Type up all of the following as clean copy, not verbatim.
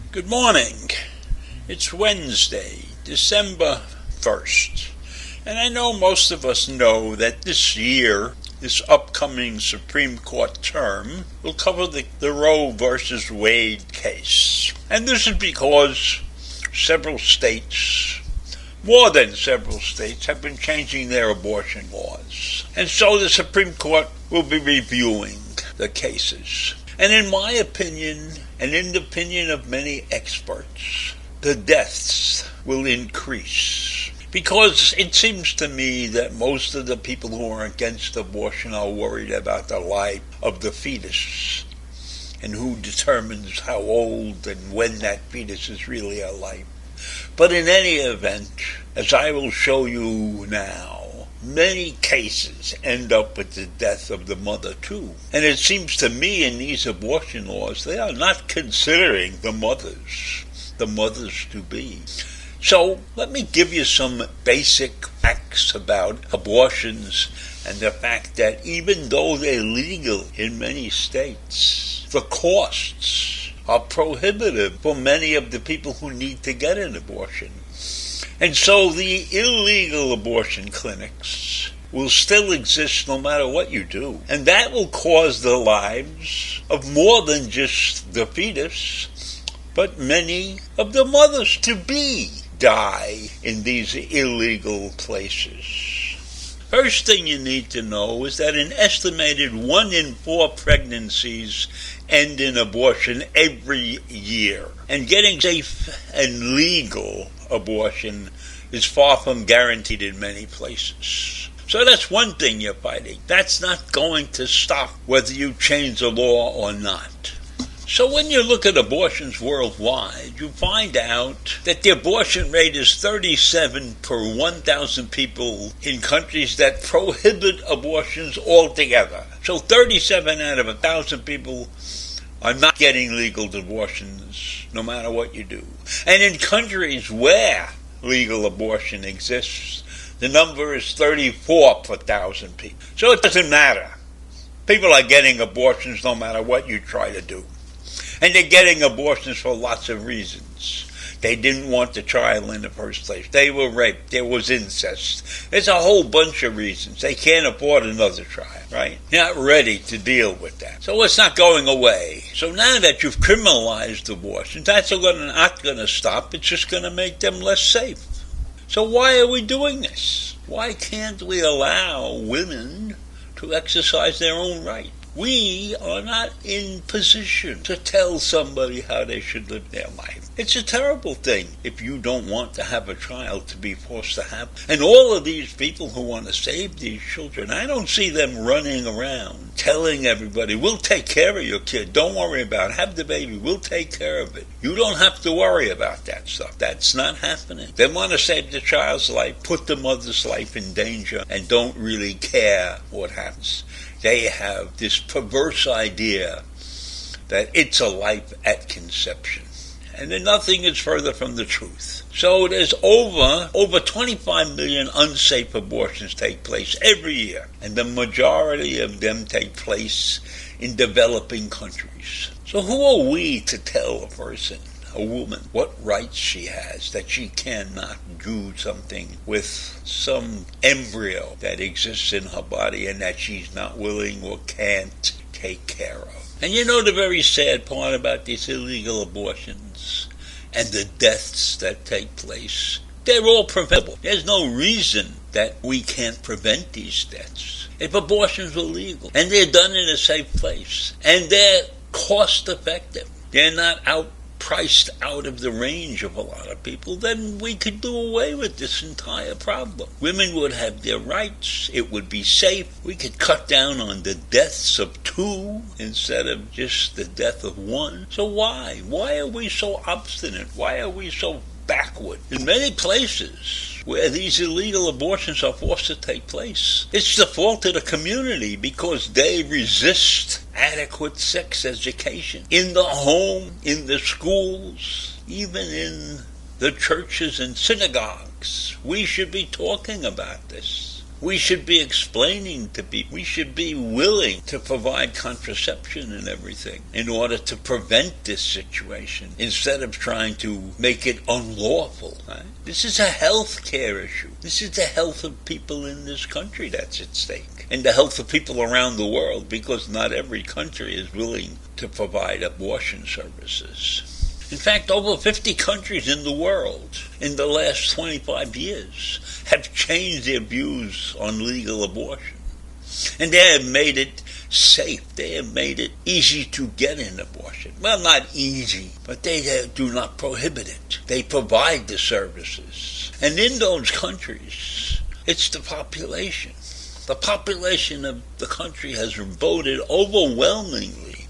Good morning. It's Wednesday, December 1st. And I know most of us know that this year, this upcoming Supreme Court term, will cover the Roe versus Wade case. And this is because several states, more than several states, have been changing their abortion laws. And so the Supreme Court will be reviewing the cases. And in my opinion, and in the opinion of many experts, the deaths will increase. Because it seems to me that most of the people who are against abortion are worried about the life of the fetus and who determines how old and when that fetus is really alive. But in any event, as I will show you now, many cases end up with the death of the mother too. And it seems to me in these abortion laws, they are not considering the mothers to be. So let me give you some basic facts about abortions and the fact that even though they're legal in many states, the costs are prohibitive for many of the people who need to get an abortion. And so the illegal abortion clinics will still exist no matter what you do. And that will cause the lives of more than just the fetus, but many of the mothers to be die in these illegal places. First thing you need to know is that an estimated 1 in 4 pregnancies end in abortion every year. And getting safe and legal abortion is far from guaranteed in many places. So that's one thing you're fighting. That's not going to stop whether you change the law or not. So when you look at abortions worldwide, you find out that the abortion rate is 37 per 1,000 people in countries that prohibit abortions altogether. So 37 out of 1,000 people are not getting legal abortions no matter what you do. And in countries where legal abortion exists, the number is 34 per 1,000 people. So it doesn't matter. People are getting abortions no matter what you try to do. And they're getting abortions for lots of reasons. They didn't want the child in the first place. They were raped. There was incest. There's a whole bunch of reasons. They can't afford another child, right? They're not ready to deal with that. So it's not going away. So now that you've criminalized abortion, that's not going to stop. It's just going to make them less safe. So why are we doing this? Why can't we allow women to exercise their own right? We are not in position to tell somebody how they should live their life. It's a terrible thing if you don't want to have a child to be forced to have. And all of these people who want to save these children, I don't see them running around telling everybody, we'll take care of your kid. Don't worry about it. Have the baby. We'll take care of it. You don't have to worry about that stuff. That's not happening. They want to save the child's life, put the mother's life in danger, and don't really care what happens. They have this perverse idea that it's a life at conception. And then nothing is further from the truth. So there's over 25 million unsafe abortions take place every year. And the majority of them take place in developing countries. So who are we to tell a person, a woman, what rights she has, that she cannot do something with some embryo that exists in her body and that she's not willing or can't take care of? And you know the very sad part about these illegal abortions and the deaths that take place? They're all preventable. There's no reason that we can't prevent these deaths if abortions were legal and they're done in a safe place and they're cost effective. They're not priced out of the range of a lot of people, then we could do away with this entire problem. Women would have their rights. It would be safe. We could cut down on the deaths of 2 instead of just the death of 1. So why? Why are we so obstinate? Why are we so backward? In many places where these illegal abortions are forced to take place, it's the fault of the community because they resist adequate sex education in the home, in the schools, even in the churches and synagogues. We should be talking about this. We should be explaining to people. We should be willing to provide contraception and everything in order to prevent this situation instead of trying to make it unlawful. Right? This is a health care issue. This is the health of people in this country that's at stake, and the health of people around the world, because not every country is willing to provide abortion services. In fact, over 50 countries in the world in the last 25 years have changed their views on legal abortion. And they have made it safe. They have made it easy to get an abortion. Well, not easy, but they do not prohibit it. They provide the services. And in those countries, it's the population. The population of the country has voted overwhelmingly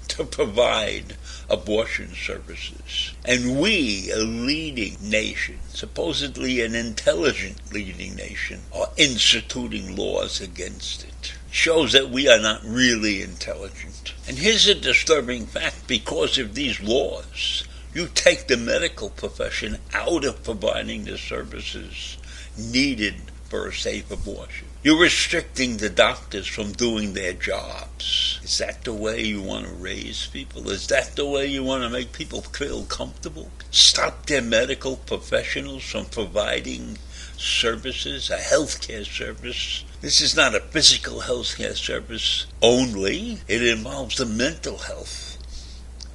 to provide abortion services. And we, a leading nation, supposedly an intelligent leading nation, are instituting laws against it. Shows that we are not really intelligent. And here's a disturbing fact. Because of these laws, you take the medical profession out of providing the services needed for a safe abortion. You're restricting the doctors from doing their jobs. Is that the way you want to raise people? Is that the way you want to make people feel comfortable? Stop their medical professionals from providing services, a healthcare service. This is not a physical healthcare service only. It involves the mental health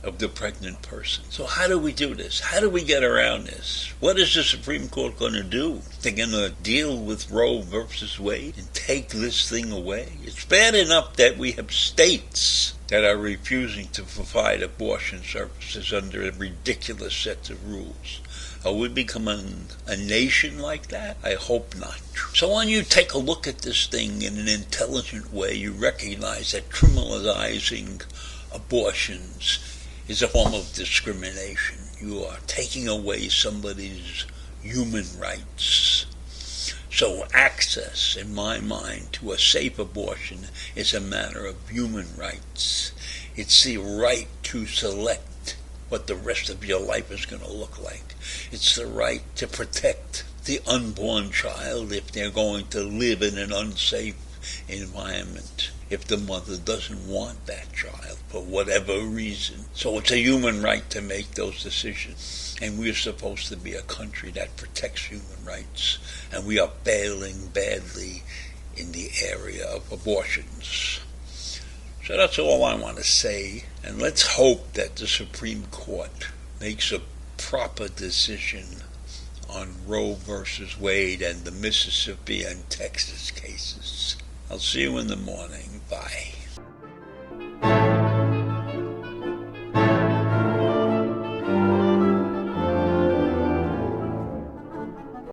of the pregnant person. So how do we do this? How do we get around this? What is the Supreme Court going to do? They're going to deal with Roe versus Wade and take this thing away? It's bad enough that we have states that are refusing to provide abortion services under a ridiculous set of rules. Are we becoming a nation like that? I hope not. So when you take a look at this thing in an intelligent way, you recognize that criminalizing abortions is a form of discrimination. You are taking away somebody's human rights. So access, in my mind, to a safe abortion is a matter of human rights. It's the right to select what the rest of your life is going to look like. It's the right to protect the unborn child if they're going to live in an unsafe environment, if the mother doesn't want that child for whatever reason. So it's a human right to make those decisions. And we're supposed to be a country that protects human rights. And we are failing badly in the area of abortions. So that's all I want to say. And let's hope that the Supreme Court makes a proper decision on Roe versus Wade and the Mississippi and Texas cases. I'll see you in the morning. Bye.